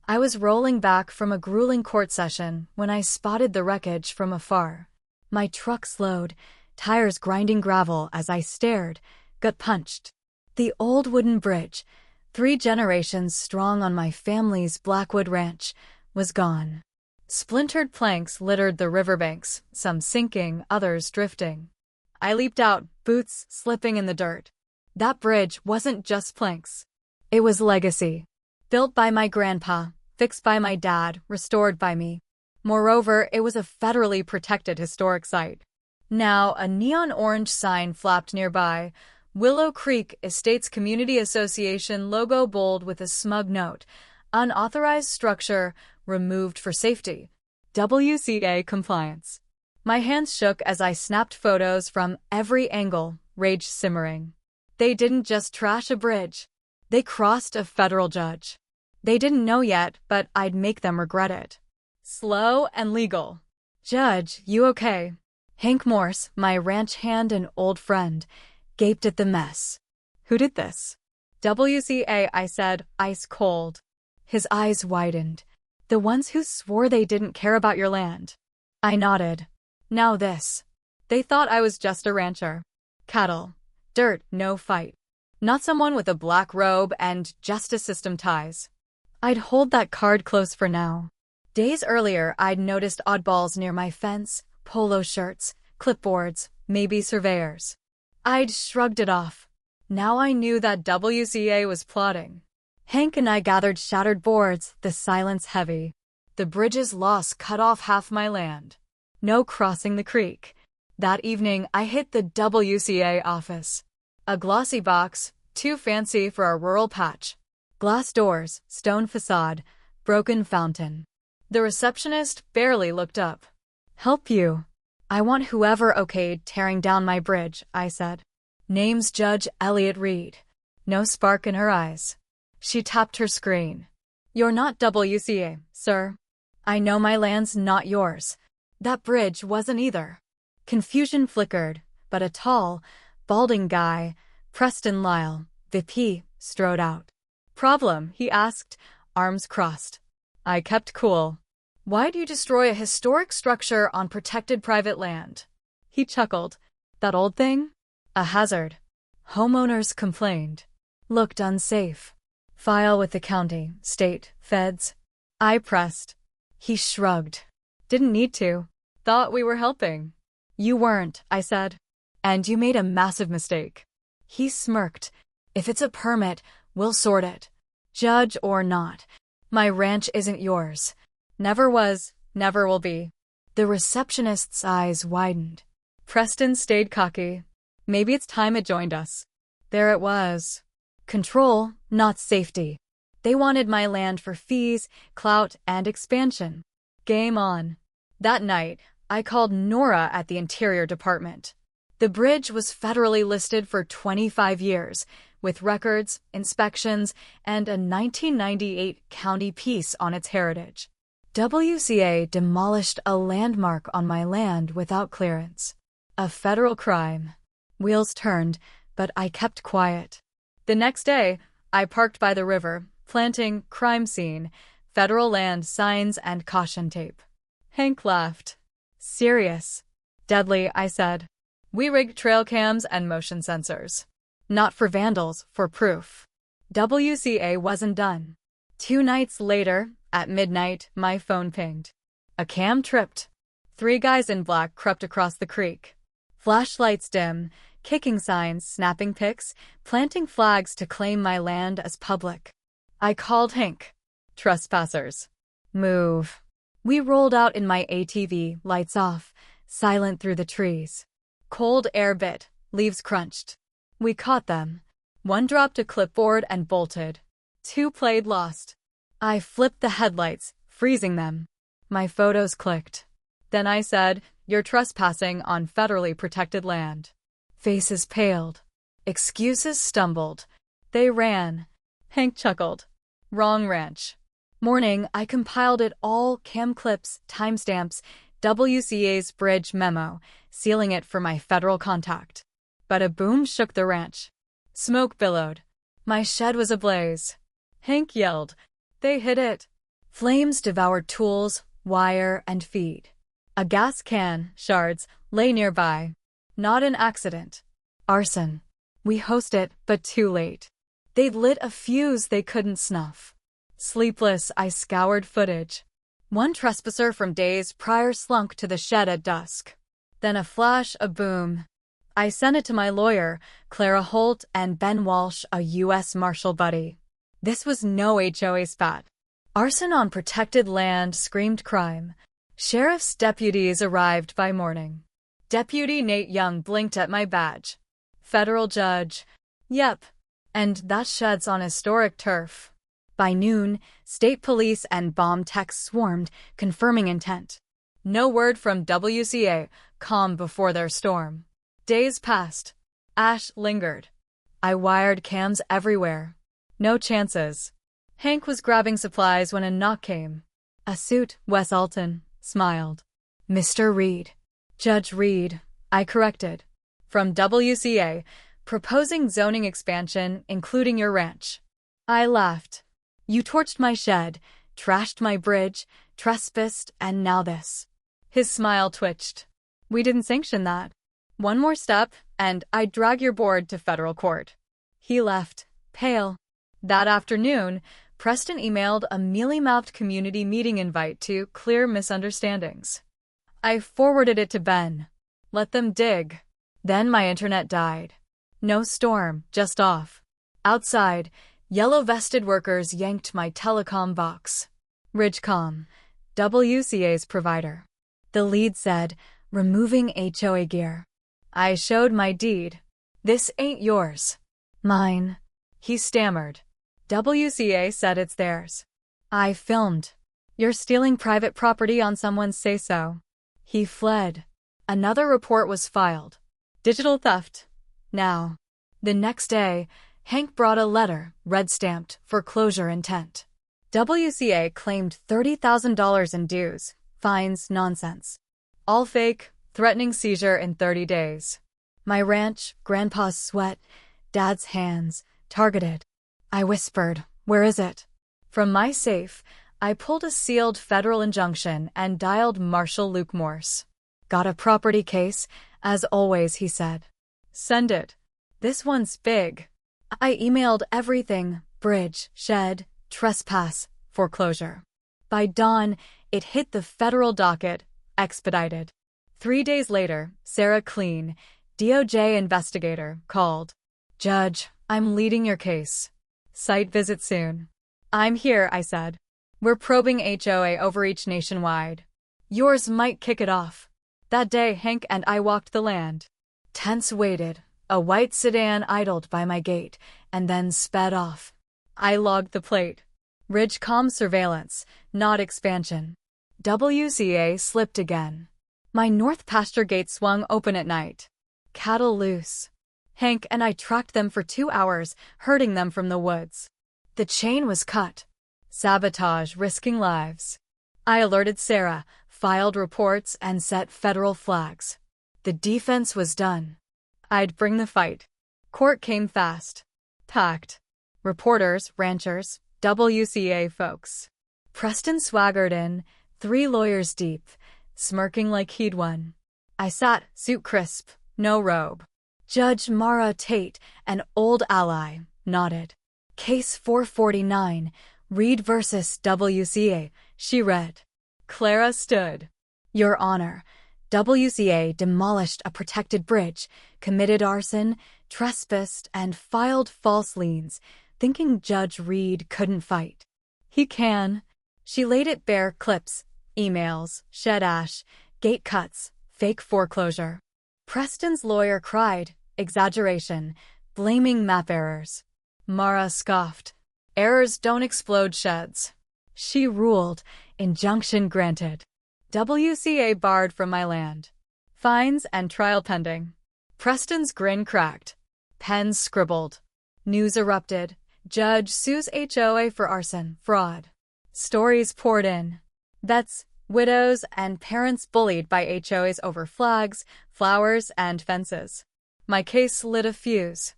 I was rolling back from a grueling court session when I spotted the wreckage from afar. My truck slowed, tires grinding gravel as I stared, gut-punched. The old wooden bridge, 3 generations strong on my family's Blackwood ranch, was gone. Splintered planks littered the riverbanks, some sinking, others drifting. I leaped out, boots slipping in the dirt. That bridge wasn't just planks. It was legacy. Built by my grandpa, fixed by my dad, restored by me. Moreover, it was a federally protected historic site. Now, a neon orange sign flapped nearby, Willow Creek Estates Community Association logo bold with a smug note, unauthorized structure, removed for safety. WCA compliance. My hands shook as I snapped photos from every angle, rage simmering. They didn't just trash a bridge. They crossed a federal judge. They didn't know yet, but I'd make them regret it. Slow and legal. Judge, you okay? Hank Morse, my ranch hand and old friend, gaped at the mess. Who did this? WCA, I said, ice cold. His eyes widened. The ones who swore they didn't care about your land. I nodded. Now this. They thought I was just a rancher. Cattle. Dirt, no fight. Not someone with a black robe and justice system ties. I'd hold that card close for now. Days earlier, I'd noticed oddballs near my fence, polo shirts, clipboards, maybe surveyors. I'd shrugged it off. Now I knew that WCA was plotting. Hank and I gathered shattered boards, the silence heavy. The bridge's loss cut off half my land. No crossing the creek. That evening, I hit the WCA office. A glossy box, too fancy for our rural patch. Glass doors, stone facade, broken fountain. The receptionist barely looked up. Help you. I want whoever okayed tearing down my bridge, I said. Name's Judge Elliot Reed. No spark in her eyes. She tapped her screen. You're not WCA, sir. I know my land's not yours. That bridge wasn't either. Confusion flickered, but a tall, balding guy, Preston Lyle, VP, strode out. Problem, he asked, arms crossed. I kept cool. Why'd you destroy a historic structure on protected private land? He chuckled. That old thing? A hazard. Homeowners complained. Looked unsafe. File with the county, state, feds. I pressed. He shrugged. Didn't need to. Thought we were helping. You weren't, I said. And you made a massive mistake. He smirked. If it's a permit, we'll sort it. Judge or not. My ranch isn't yours. Never was, never will be. The receptionist's eyes widened. Preston stayed cocky. Maybe it's time it joined us. There it was. Control, not safety. They wanted my land for fees, clout, and expansion. Game on. That night, I called Nora at the Interior Department. The bridge was federally listed for 25 years, with records, inspections, and a 1998 county piece on its heritage. WCA demolished a landmark on my land without clearance. A federal crime. Wheels turned, but I kept quiet. The next day, I parked by the river, planting crime scene, federal land signs and caution tape. Hank laughed. Serious. Deadly, I said. We rigged trail cams and motion sensors. Not for vandals, for proof. WCA wasn't done. 2 nights later, at midnight, my phone pinged. A cam tripped. 3 guys in black crept across the creek. Flashlights dim, kicking signs, snapping pics, planting flags to claim my land as public. I called Hank. Trespassers. Move. We rolled out in my ATV, lights off, silent through the trees. Cold air bit, leaves crunched. We caught them. 1 dropped a clipboard and bolted. 2 played lost. I flipped the headlights, freezing them. My photos clicked. Then I said, "You're trespassing on federally protected land." Faces paled. Excuses stumbled. They ran. Hank chuckled. Wrong ranch. Morning, I compiled it all, cam clips, timestamps, WCA's bridge memo, sealing it for my federal contact. But a boom shook the ranch. Smoke billowed. My shed was ablaze. Hank yelled. They hit it. Flames devoured tools, wire, and feed. A gas can, shards, lay nearby. Not an accident. Arson. We host it, but too late. They'd lit a fuse they couldn't snuff. Sleepless, I scoured footage. One trespasser from days prior slunk to the shed at dusk. Then a flash, a boom. I sent it to my lawyer, Clara Holt, and Ben Walsh, a U.S. Marshal buddy. This was no HOA spat. Arson on protected land screamed crime. Sheriff's deputies arrived by morning. Deputy Nate Young blinked at my badge. Federal judge. Yep. And that shed's on historic turf. By noon, state police and bomb techs swarmed, confirming intent. No word from WCA, calm before their storm. Days passed. Ash lingered. I wired cams everywhere. No chances. Hank was grabbing supplies when a knock came. A suit, Wes Alton, smiled. Mr. Reed. Judge Reed, I corrected. From WCA, proposing zoning expansion, including your ranch. I laughed. You torched my shed, trashed my bridge, trespassed, and now this. His smile twitched. We didn't sanction that. One more step, and I'd drag your board to federal court. He left, pale. That afternoon, Preston emailed a mealy-mouthed community meeting invite to clear misunderstandings. I forwarded it to Ben. Let them dig. Then my internet died. No storm, just off. Outside, yellow-vested workers yanked my telecom box. Ridgecom, WCA's provider. The lead said, removing HOA gear. I showed my deed. This ain't yours. Mine. He stammered. WCA said it's theirs. I filmed. You're stealing private property on someone's say-so. He fled. Another report was filed. Digital theft. Now. The next day, Hank brought a letter, red-stamped, foreclosure intent. WCA claimed $30,000 in dues, fines, nonsense. All fake, threatening seizure in 30 days. My ranch, Grandpa's sweat, Dad's hands, targeted. I whispered, where is it? From my safe, I pulled a sealed federal injunction and dialed Marshal Luke Morse. Got a property case, as always, he said. Send it. This one's big. I emailed everything, bridge, shed, trespass, foreclosure. By dawn, it hit the federal docket, expedited. 3 days later, Sarah Clean, DOJ investigator, called. Judge, I'm leading your case. Site visit soon. I'm here, I said. We're probing HOA overreach nationwide. Yours might kick it off. That day, Hank and I walked the land. Tents waited. A white sedan idled by my gate, and then sped off. I logged the plate. Ridgecom surveillance, not expansion. WCA slipped again. My north pasture gate swung open at night. Cattle loose. Hank and I tracked them for 2 hours, herding them from the woods. The chain was cut. Sabotage, risking lives. I alerted Sarah, filed reports, and set federal flags. The defense was done. I'd bring the fight. Court came fast. Packed. Reporters, ranchers, WCA folks. Preston swaggered in, 3 lawyers deep, smirking like he'd won. I sat, suit crisp, no robe. Judge Mara Tate, an old ally, nodded. Case 449, Reed versus WCA, she read. Clara stood. Your Honor, WCA demolished a protected bridge, committed arson, trespassed, and filed false liens, thinking Judge Reed couldn't fight. He can. She laid it bare, clips, emails, shed ash, gate cuts, fake foreclosure. Preston's lawyer cried, exaggeration, blaming map errors. Mara scoffed. Errors don't explode sheds. She ruled, injunction granted. WCA barred from my land. Fines and trial pending. Preston's grin cracked. Pens scribbled. News erupted. Judge sues HOA for arson, fraud. Stories poured in. Vets, widows, and parents bullied by HOAs over flags, flowers, and fences. My case lit a fuse.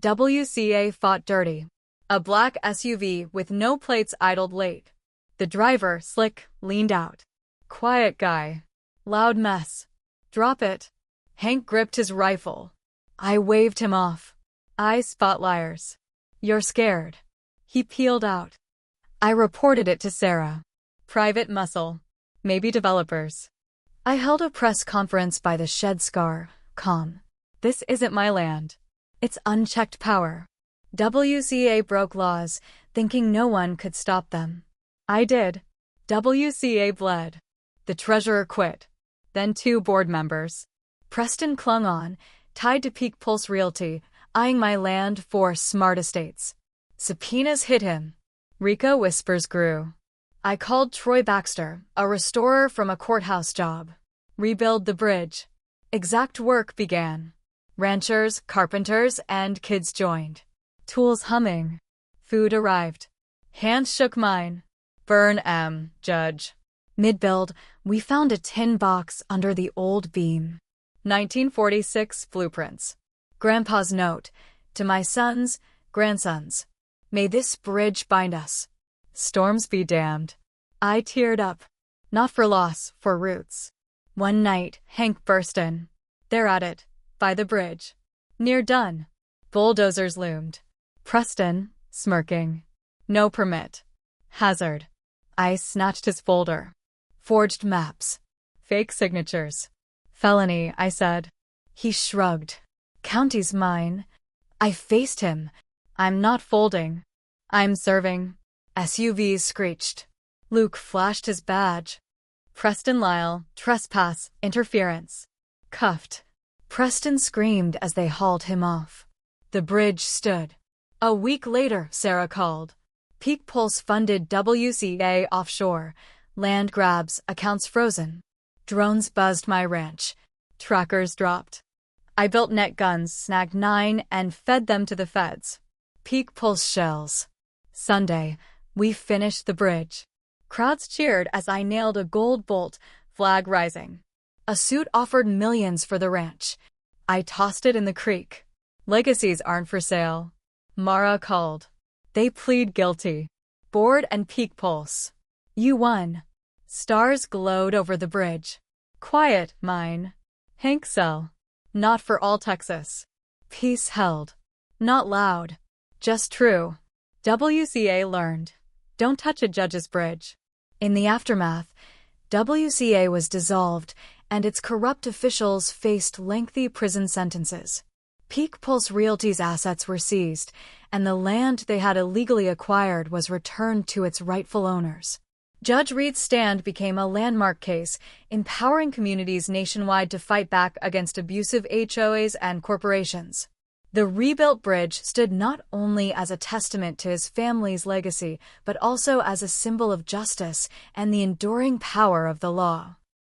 WCA fought dirty. A black SUV with no plates idled late. The driver, slick, leaned out. Quiet guy. Loud mess. Drop it. Hank gripped his rifle. I waved him off. I spot liars. You're scared. He peeled out. I reported it to Sarah. Private muscle. Maybe developers. I held a press conference by the shed scar, calm. This isn't my land. It's unchecked power. WCA broke laws, thinking no one could stop them. I did. WCA bled. The treasurer quit. Then 2 board members. Preston clung on, tied to Peak Pulse Realty, eyeing my land for smart estates. Subpoenas hit him. RICO whispers grew. I called Troy Baxter, a restorer from a courthouse job. Rebuild the bridge. Exact work began. Ranchers, carpenters, and kids joined. Tools humming. Food arrived. Hands shook mine. Burn M, Judge. Mid-build, we found a tin box under the old beam. 1946 blueprints. Grandpa's note, to my sons, grandsons. May this bridge bind us. Storms be damned. I teared up. Not for loss, for roots. One night, Hank burst in. They're at it. By the bridge. Near done. Bulldozers loomed. Preston, smirking. No permit. Hazard. I snatched his folder. Forged maps. Fake signatures. Felony, I said. He shrugged. County's mine. I faced him. I'm not folding. I'm serving. SUVs screeched. Luke flashed his badge. Preston Lyle, trespass, interference. Cuffed. Preston screamed as they hauled him off. The bridge stood. A week later, Sarah called. Peak Pulse funded WCA offshore. Land grabs, accounts frozen. Drones buzzed my ranch. Trackers dropped. I built net guns, snagged 9, and fed them to the feds. Peak Pulse shells. Sunday, we finished the bridge. Crowds cheered as I nailed a gold bolt, flag rising. A suit offered millions for the ranch. I tossed it in the creek. Legacies aren't for sale. Mara called. They plead guilty. Board and Peak Pulse. You won. Stars glowed over the bridge. Quiet, mine. Hank cell. Not for all Texas. Peace held. Not loud. Just true. WCA learned. Don't touch a judge's bridge. In the aftermath, WCA was dissolved, and its corrupt officials faced lengthy prison sentences. Peak Pulse Realty's assets were seized, and the land they had illegally acquired was returned to its rightful owners. Judge Reed's stand became a landmark case, empowering communities nationwide to fight back against abusive HOAs and corporations. The rebuilt bridge stood not only as a testament to his family's legacy, but also as a symbol of justice and the enduring power of the law.